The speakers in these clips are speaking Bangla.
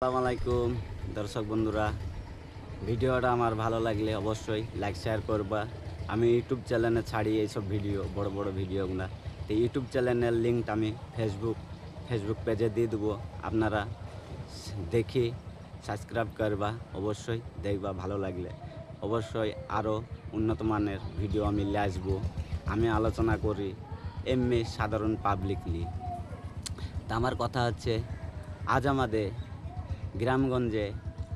আসসালামু আলাইকুম দর্শক বন্ধুরা, ভিডিওটা আমার ভালো লাগলে অবশ্যই লাইক শেয়ার করবা। আমি ইউটিউব চ্যানেলে ছাড়ি এইসব ভিডিও, বড় বড় ভিডিওগুলো। তো ইউটিউব চ্যানেলের লিঙ্কটা আমি ফেসবুক পেজে দিয়ে দেবো। আপনারা দেখি সাবস্ক্রাইব করবা, অবশ্যই দেখবা। ভালো লাগলে অবশ্যই আরও উন্নত মানের ভিডিও আমি নিয়ে আসবো। আমি আলোচনা করি এমনি সাধারণ পাবলিকলি। তা আমার কথা হচ্ছে, আজ আমাদের গ্রামগঞ্জে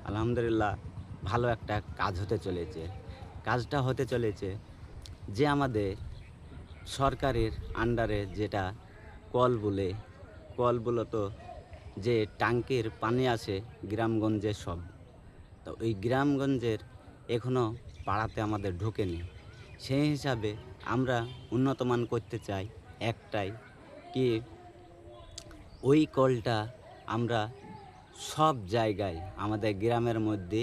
আলহামদুলিল্লাহ ভালো একটা কাজ হতে চলেছে। কাজটা হতে চলেছে যে আমাদের সরকারের আন্ডারে যেটা কল বলে তো, যে ট্যাঙ্কের পানি আসে গ্রামগঞ্জে সব। তো ওই গ্রামগঞ্জের এখনও পাড়াতে আমাদের ঢোকেনি। সেই হিসাবে আমরা উন্নতমান করতে চাই একটাই, কি ওই কলটা আমরা সব জায়গায় আমাদের গ্রামের মধ্যে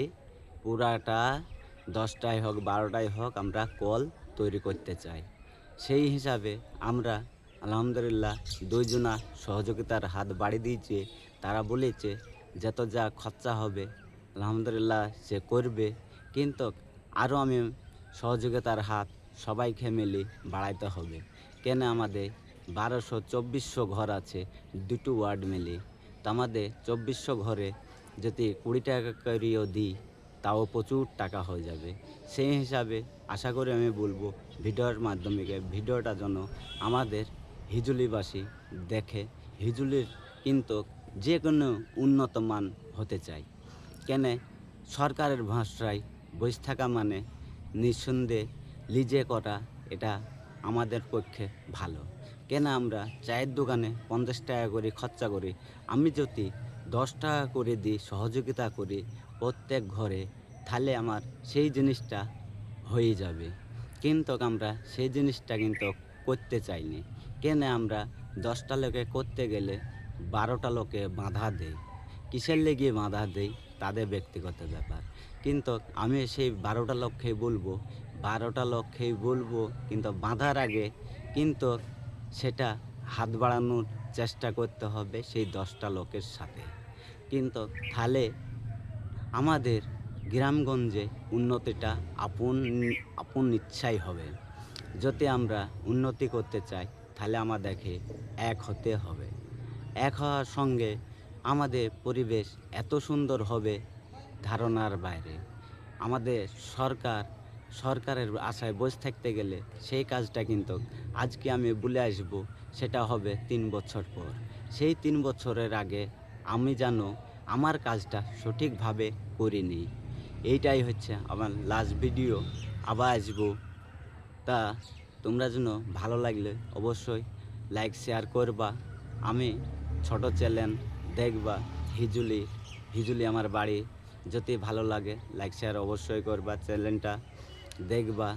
পুরাটা 10টাই হোক 12টাই হোক আমরা কল তৈরি করতে চাই। সেই হিসাবে আমরা আলহামদুলিল্লাহ দুইজনা সহযোগিতার হাত বাড়িয়ে দিয়েছে। তারা বলেছে যত যা খরচা হবে আলহামদুলিল্লাহ সে করবে, কিন্তু আরও আমি সহযোগিতার হাত সবাইকে মিলে বাড়াইতে হবে। কেন আমাদের 1200-2400 ঘর আছে দুটো ওয়ার্ড মিলে। তো আমাদের 2400 ঘরে যদি 20 টাকা করেও দিই তাও প্রচুর টাকা হয়ে যাবে। সেই হিসাবে আশা করি আমি বলবো ভিডিওর মাধ্যমে ভিডিওটা যেন আমাদের হিজুলিবাসী দেখে। হিজুলির কিন্তু যে কোনো উন্নত মান হতে চাই। কেন সরকারের ভাষায় বসে থাকা মানে নিঃসন্দেহে লিজে করা, এটা আমাদের পক্ষে ভালো। কেন আমরা চায়ের দোকানে 50 টাকা করে খরচা করি, আমি যদি 10 টাকা করে দিই, সহযোগিতা করি প্রত্যেক ঘরে, তাহলে আমার সেই জিনিসটা হয়ে যাবে। কিন্তু আমরা সেই জিনিসটা কিন্তু করতে চাইনি। কেন আমরা 10টা লোকে করতে গেলে 12টা লোকে বাধা দেই। কিসের লেগে বাধা দেই তাদের ব্যক্তিগত ব্যাপার। কিন্তু আমি সেই 12টা লক্ষ্যেই বলবো, কিন্তু বাঁধার আগে কিন্তু সেটা হাত বাড়ানোর চেষ্টা করতে হবে সেই 10টা লোকের সাথে। কিন্তু তাহলে আমাদের গ্রামগঞ্জে উন্নতিটা আপন ইচ্ছাই হবে। যদি আমরা উন্নতি করতে চাই তাহলে আমাদেরকে এক হতে হবে। এক হওয়ার সঙ্গে আমাদের পরিবেশ এত সুন্দর হবে ধারণার বাইরে। আমাদের সরকারের আশায় বসে থাকতে গেলে সেই কাজটা কিন্তু আজকে আমি বলে আসবো, সেটা হবে 3 বছর পর। সেই 3 বছরের আগে আমি যেন আমার কাজটা সঠিকভাবে করিনি। এইটাই হচ্ছে আমার লাস্ট ভিডিও। আবার আসবো। তা তোমরা যেন ভালো লাগলে অবশ্যই লাইক শেয়ার করবা। আমি ছোট চ্যানেল দেখবা, হিজুলি আমার বাড়ি। যদি ভালো লাগে লাইক শেয়ার অবশ্যই করবা, চ্যানেলটা দেখবা।